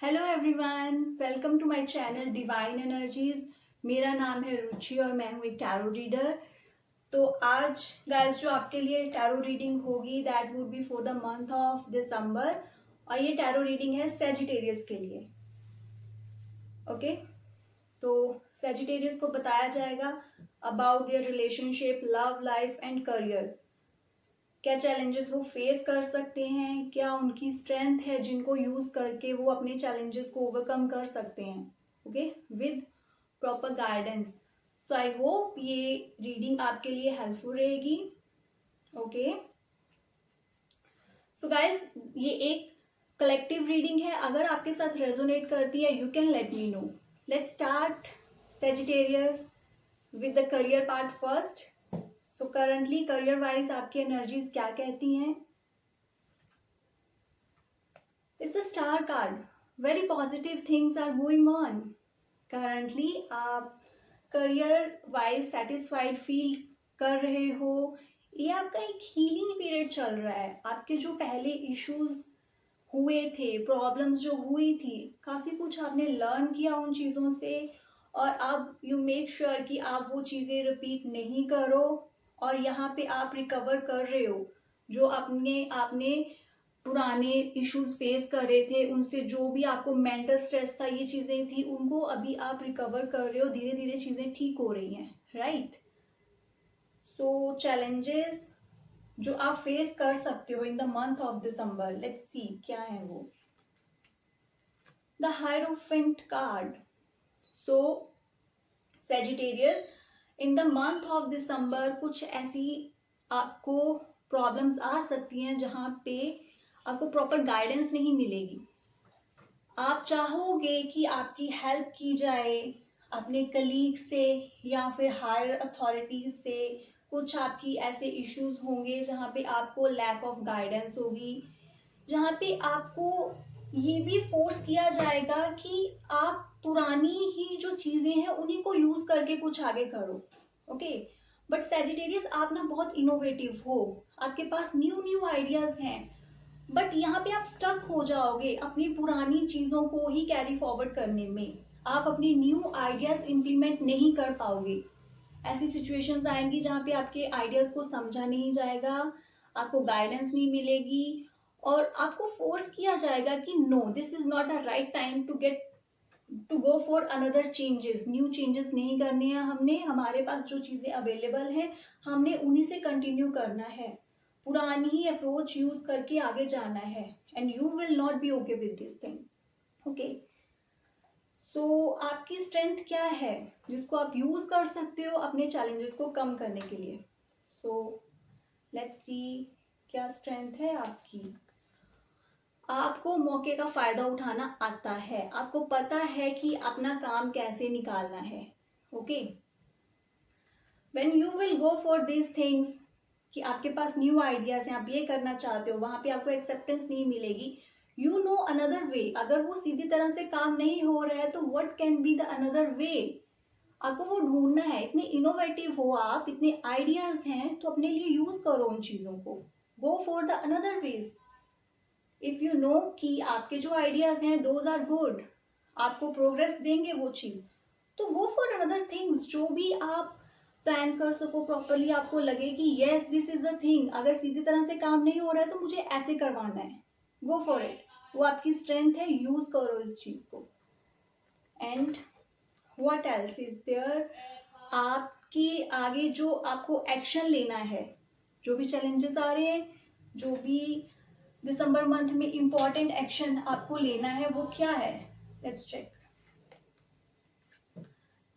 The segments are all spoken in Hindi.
Hello everyone, welcome to my channel Divine Energies. मेरा नाम है रुचि और मैं हूँ एक टैरो रीडर। तो आज गाइस जो आपके लिए टैरो रीडिंग होगी that would be for the month of December और ये टैरो रीडिंग है सेजिटेरियस के लिए। ओके, तो सेजिटेरियस को बताया जाएगा about their relationship, love life and career. क्या चैलेंजेस वो फेस कर सकते हैं, क्या उनकी स्ट्रेंथ है जिनको यूज करके वो अपने चैलेंजेस को ओवरकम कर सकते हैं। Okay, with proper guidance. So I hope ये रीडिंग आपके लिए हेल्पफुल रहेगी। ओके, सो गाइज ये एक कलेक्टिव रीडिंग है। अगर आपके साथ रेजोनेट करती है you can let me know. Let's start Sagittarius with the career part first. So currently career wise आपकी एनर्जीज क्या कहती हैं। It's a star card. Very positive things are going on. Currently आप करियर वाइज सेटिस्फाइड फील कर रहे हो। ये आपका एक हीलिंग पीरियड चल रहा है। आपके जो पहले इश्यूज हुए थे, प्रॉब्लम्स जो हुई थी, काफ़ी कुछ आपने लर्न किया उन चीज़ों से और अब यू मेक श्योर कि आप वो चीज़ें रिपीट नहीं करो और यहाँ पे आप रिकवर कर रहे हो। जो आपने पुराने इश्यूज फेस कर रहे थे, उनसे जो भी आपको मेंटल स्ट्रेस था, ये चीज़ें थी, उनको अभी आप रिकवर कर रहे हो। धीरे धीरे चीज़ें ठीक हो रही हैं, राइट। सो चैलेंजेस जो आप फेस कर सकते हो in the month of December, let's see क्या है वो। The hierophant card. So Sagittarius in the month of December कुछ ऐसी आपको प्रॉब्लम्स आ सकती हैं जहाँ पे आपको प्रॉपर गाइडेंस नहीं मिलेगी। आप चाहोगे कि आपकी हेल्प की जाए अपने कलीग से या फिर हायर अथॉरिटीज से। कुछ आपकी ऐसे इश्यूज होंगे जहाँ पे आपको लैक ऑफ गाइडेंस होगी, जहाँ पे आपको ये भी फोर्स किया जाएगा कि आप पुरानी ही जो चीज़ें हैं उन्हीं को यूज़ करके कुछ आगे करो। ओके, बट सेजिटेरियस आप ना बहुत इनोवेटिव हो, आपके पास न्यू न्यू आइडियाज़ हैं, बट यहाँ पे आप स्टक हो जाओगे अपनी पुरानी चीज़ों को ही कैरी फॉरवर्ड करने में। आप अपनी न्यू आइडियाज़ इम्प्लीमेंट नहीं कर पाओगे। ऐसी सिचुएशंस आएंगी जहाँ पे आपके आइडियाज़ को समझा नहीं जाएगा, आपको गाइडेंस नहीं मिलेगी और आपको फोर्स किया जाएगा कि no, this is not a right time to go for another changes. New changes नहीं करने हैं हमने, हमारे पास जो चीज़ें अवेलेबल हैं हमने उन्हीं से कंटिन्यू करना है, पुरानी ही अप्रोच यूज करके आगे जाना है and you will not be okay with this thing. Okay, so आपकी स्ट्रेंथ क्या है जिसको आप यूज कर सकते हो अपने चैलेंजेस को कम करने के लिए। सो लेट्स सी क्या स्ट्रेंथ है आपकी। आपको मौके का फायदा उठाना आता है, आपको पता है कि अपना काम कैसे निकालना है। Okay, when you will go for these things कि आपके पास न्यू आइडियाज हैं, आप ये करना चाहते हो, वहां पे आपको एक्सेप्टेंस नहीं मिलेगी। You know another way. अगर वो सीधी तरह से काम नहीं हो रहा है तो what can be the another way, आपको वो ढूंढना है। इतने इनोवेटिव हो आप, इतने आइडियाज हैं तो अपने लिए यूज करो उन चीजों को। Go for the another ways. If you know कि आपके जो आइडियाज हैं दोज आर गुड, आपको प्रोग्रेस देंगे वो चीज, तो गो फॉर अनदर थिंग्स जो भी आप प्लान कर सको प्रॉपरली। आपको लगे कि yes this is the thing, अगर सीधी तरह से काम नहीं हो रहा है तो मुझे ऐसे करवाना है, गो फॉर इट। वो आपकी स्ट्रेंथ है, यूज करो इस चीज को। And what else is there, आपके आगे जो आपको एक्शन लेना है, जो भी चैलेंजेस आ रहे हैं, जो भी दिसंबर मंथ में इंपॉर्टेंट एक्शन आपको लेना है वो क्या है। Let's check.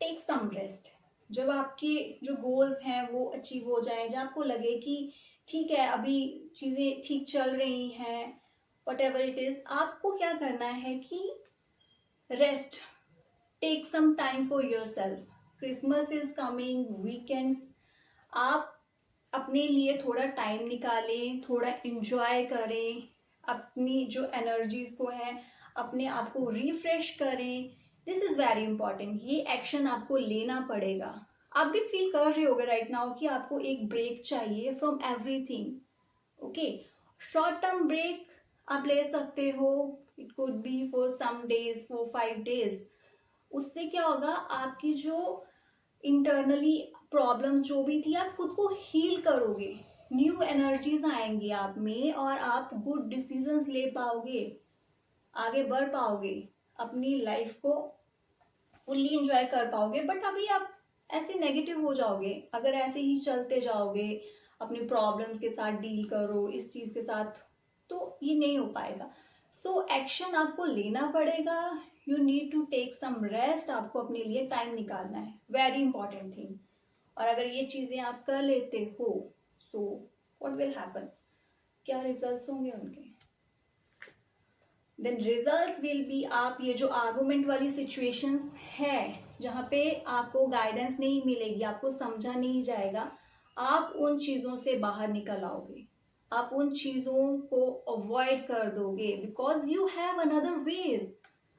Take some rest. जब आपके जो गोल्स हैं वो अचीव हो जाएं, जब आपको लगे कि ठीक है अभी चीज़ें ठीक चल रही हैं, वट एवर इट इज, आपको क्या करना है कि rest, take some time for yourself. Christmas is coming, weekends, आप अपने लिए थोड़ा टाइम निकालें, थोड़ा इंजॉय करें, अपनी जो एनर्जीज को है अपने आप को रिफ्रेश करें। This is very important. ये एक्शन आपको लेना पड़ेगा। आप भी फील कर रहे होगे राइट नाउ कि आपको एक ब्रेक चाहिए from everything. Okay, short term break आप ले सकते हो it could be for some days, 4-5 days. उससे क्या होगा, आपकी जो इंटरनली प्रॉब्लम्स जो भी थी आप खुद को हील करोगे, न्यू एनर्जीज आएंगी आप में और आप गुड डिसीजंस ले पाओगे, आगे बढ़ पाओगे, अपनी लाइफ को फुल्ली इंजॉय कर पाओगे। बट अभी आप ऐसे नेगेटिव हो जाओगे अगर ऐसे ही चलते जाओगे, अपनी प्रॉब्लम्स के साथ डील करो इस चीज के साथ, तो ये नहीं हो पाएगा। सो एक्शन आपको लेना पड़ेगा, you need to take some rest, आपको अपने लिए टाइम निकालना है, वेरी इंपॉर्टेंट थिंग। और अगर ये चीजें आप कर लेते हो, सो व्हाट विल हैपन, क्या रिजल्ट्स होंगे उनके? देन रिजल्ट्स विल बी, आप ये जो आर्गुमेंट वाली सिचुएशंस है जहाँ पे आपको गाइडेंस नहीं मिलेगी, आपको समझा नहीं जाएगा, आप उन चीजों से बाहर निकल आओगे, आप उन चीजों को अवॉइड कर दोगे, because you have another ways.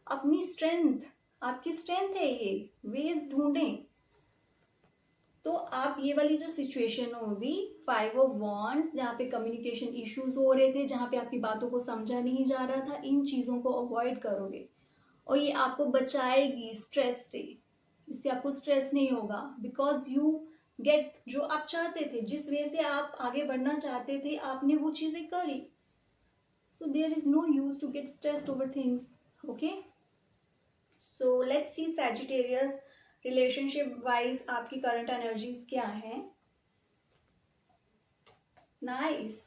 अपनी स्ट्रेंथ, आपकी स्ट्रेंथ है, ये वेज ढूंढें। तो आप ये वाली जो सिचुएशन होगी 5 ऑफ वॉन्ड्स, जहाँ पे कम्युनिकेशन इश्यूज हो रहे थे, जहाँ पे आपकी बातों को समझा नहीं जा रहा था, इन चीजों को अवॉइड करोगे और ये आपको बचाएगी स्ट्रेस से। इससे आपको स्ट्रेस नहीं होगा, बिकॉज यू गेट जो आप चाहते थे, जिस वे से आप आगे बढ़ना चाहते थे, आपने वो चीजें करी। So there is no use to get stressed over things. Okay, so let's see Sagittarius, relationship wise आपकी करंट एनर्जीज क्या है? Nice,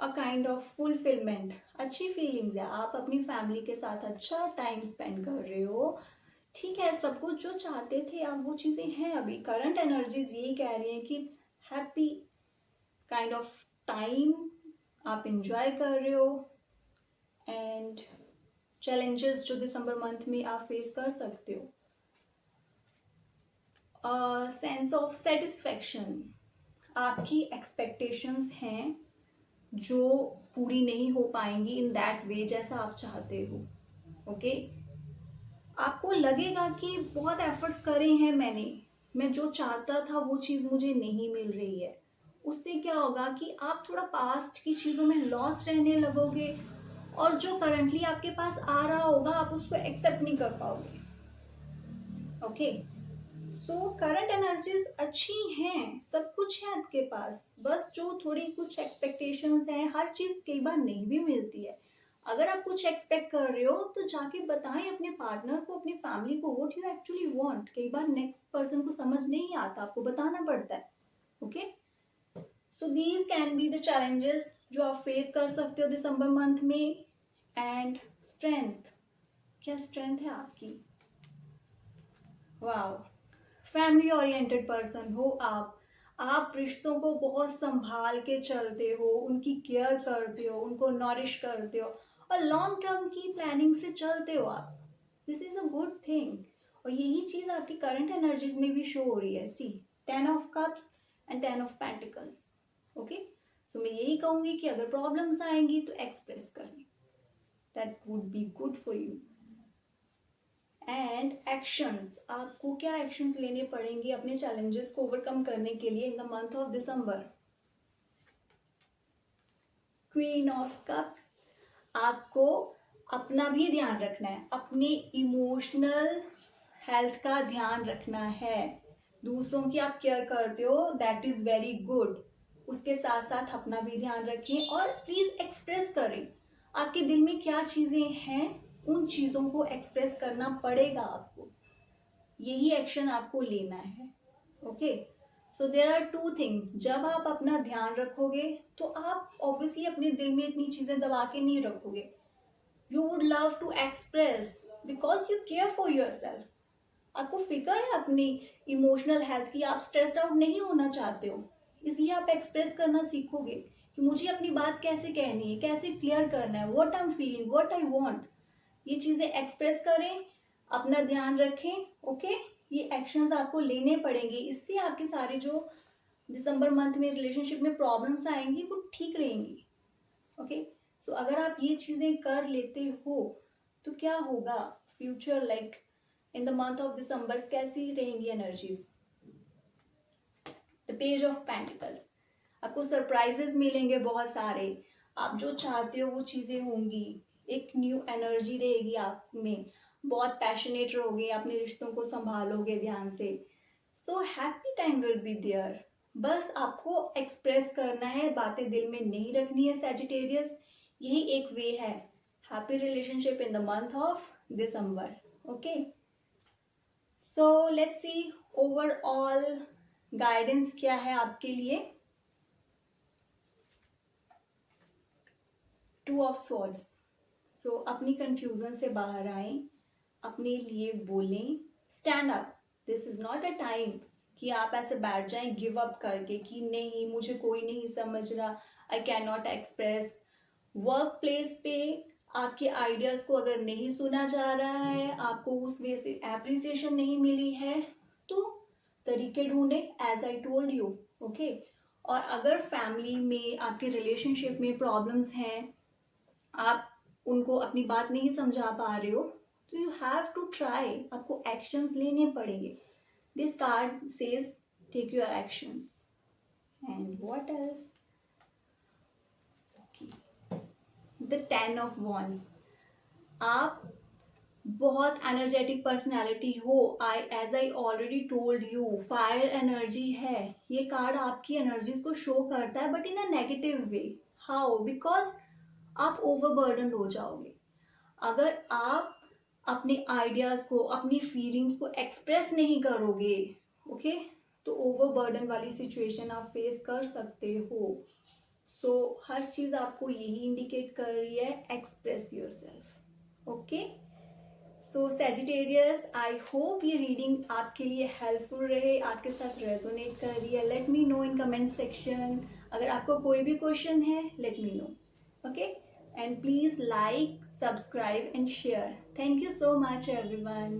a kind of fulfilment, अच्छी फीलिंग्स है, आप अपनी फैमिली के साथ अच्छा टाइम स्पेंड कर रहे हो, ठीक है, सब कुछ जो चाहते थे आप वो चीजें हैं। अभी करंट एनर्जीज यही कह रही हैं कि it's happy kind of time, आप इंजॉय कर रहे हो, एंड चैलेंजेस जो दिसंबर मंथ में आप फेस कर सकते हो। सेंस ऑफ सेटिस्फेक्शन, आपकी एक्सपेक्टेशंस हैं जो पूरी नहीं हो पाएंगी इन दैट वे जैसा आप चाहते हो। ओके, आपको लगेगा कि बहुत एफर्ट्स करे हैं मैंने, मैं जो चाहता था वो चीज़ मुझे नहीं मिल रही है। उससे क्या होगा कि आप थोड़ा पास्ट की चीज़ों में लॉस्ट रहने लगोगे और जो करंटली आपके पास आ रहा होगा आप उसको एक्सेप्ट नहीं कर पाओगे। ओके, सो करंट एनर्जीज अच्छी हैं, सब कुछ है आपके पास, बस जो थोड़ी कुछ एक्सपेक्टेशंस हैं, हर चीज कई बार नहीं भी मिलती है। अगर आप कुछ एक्सपेक्ट कर रहे हो तो जाके बताएं अपने पार्टनर को, अपनी फैमिली को, व्हाट यू एक्चुअली वांट। कई बार नेक्स्ट पर्सन को समझ नहीं आता, आपको बताना पड़ता है। Okay, so these can be the challenges जो आप फेस कर सकते हो दिसंबर मंथ में। एंड स्ट्रेंथ, क्या स्ट्रेंथ है आपकी? वाओ, फैमिली ओरिएंटेड पर्सन हो आप रिश्तों को बहुत संभाल के चलते हो, उनकी केयर करते हो, उनको नॉरिश करते हो और लॉन्ग टर्म की प्लानिंग से चलते हो आप। This is a good thing, और यही चीज आपकी करंट एनर्जीज में भी शो हो रही है। See, 10 of cups and 10 of pentacles. Okay, so मैं यही कहूंगी कि अगर प्रॉब्लम्स आएंगी तो एक्सप्रेस करें, that would be good for you. And actions, आपको क्या एक्शंस लेने पड़ेंगे अपने चैलेंजेस को ओवरकम करने के लिए in the month of December? Queen of cups, आपको अपना भी ध्यान रखना है, अपनी इमोशनल हेल्थ का ध्यान रखना है। दूसरों की आप केयर करते हो, दैट इज वेरी गुड, उसके साथ साथ अपना भी ध्यान रखें और प्लीज एक्सप्रेस करें आपके दिल में क्या चीजें हैं, उन चीजों को एक्सप्रेस करना पड़ेगा आपको, यही एक्शन आपको लेना है। Okay, so there are 2 things, जब आप अपना ध्यान रखोगे तो आप ऑब्वियसली अपने दिल में इतनी चीजें दबा के नहीं रखोगे, you would love to express because you care for yourself, आपको फिक्र है अपनी इमोशनल हेल्थ की, आप स्ट्रेस्ड आउट नहीं होना चाहते हो, इसलिए आप एक्सप्रेस करना सीखोगे कि मुझे अपनी बात कैसे कहनी है, कैसे क्लियर करना है, what I am feeling, what I want, ये चीजें एक्सप्रेस करें, अपना ध्यान रखें। ओके, ये एक्शंस आपको लेने पड़ेंगे, इससे आपके सारे जो दिसंबर मंथ में रिलेशनशिप में प्रॉब्लम्स आएंगी वो ठीक रहेंगी। ओके, सो अगर आप ये चीजें कर लेते हो तो क्या होगा future, like in the month of December कैसी रहेंगी energies? The page of pentacles, आपको सरप्राइजेस मिलेंगे बहुत सारे, आप जो चाहते हो वो चीजें होंगी, एक न्यू एनर्जी रहेगी आप में, बहुत पैशनेट रहोगे, अपने रिश्तों को संभालोगे ध्यान से। So happy time will be there. बस आपको एक्सप्रेस करना है, बातें दिल में नहीं रखनी है सैजिटेरियस। यही एक वे है happy relationship in the month of December. Okay, so let's C overall guidance क्या है आपके लिए। Two of swords. सो अपनी कंफ्यूजन से बाहर आए, अपने लिए बोलें, stand up. This is not a time कि आप ऐसे बैठ जाएं गिव अप करके कि नहीं मुझे कोई नहीं समझ रहा, I can not express. Work place पे आपके आइडियाज को अगर नहीं सुना जा रहा है, आपको उस वे से एप्रिसिएशन नहीं मिली है, तो तरीके ढूंढे, as I told you. Okay, और अगर फैमिली में आपके रिलेशनशिप में प्रॉब्लम्स हैं, आप उनको अपनी बात नहीं समझा पा रहे हो, तो यू हैव टू ट्राई, आपको एक्शंस लेने पड़ेंगे। This card says take your actions. And what else? The 10 of wands. आप बहुत एनर्जेटिक पर्सनैलिटी हो, I as I already told you, fire energy है। ये कार्ड आपकी एनर्जीज को शो करता है, but in a negative way. How? Because आप ओवरबर्डन हो जाओगे अगर आप अपने आइडियाज को, अपनी फीलिंग्स को एक्सप्रेस नहीं करोगे। ओके, तो ओवरबर्डन वाली सिचुएशन आप फेस कर सकते हो। सो हर चीज आपको यही इंडिकेट कर रही है, express yourself. Okay, so Sagittarius, I hope ये रीडिंग आपके लिए हेल्पफुल रहे, आपके साथ रेजोनेट कर रही है। Let me know in comment section. अगर आपको कोई भी क्वेश्चन है, let me know. Okay, and please like, subscribe and share. Thank you so much everyone.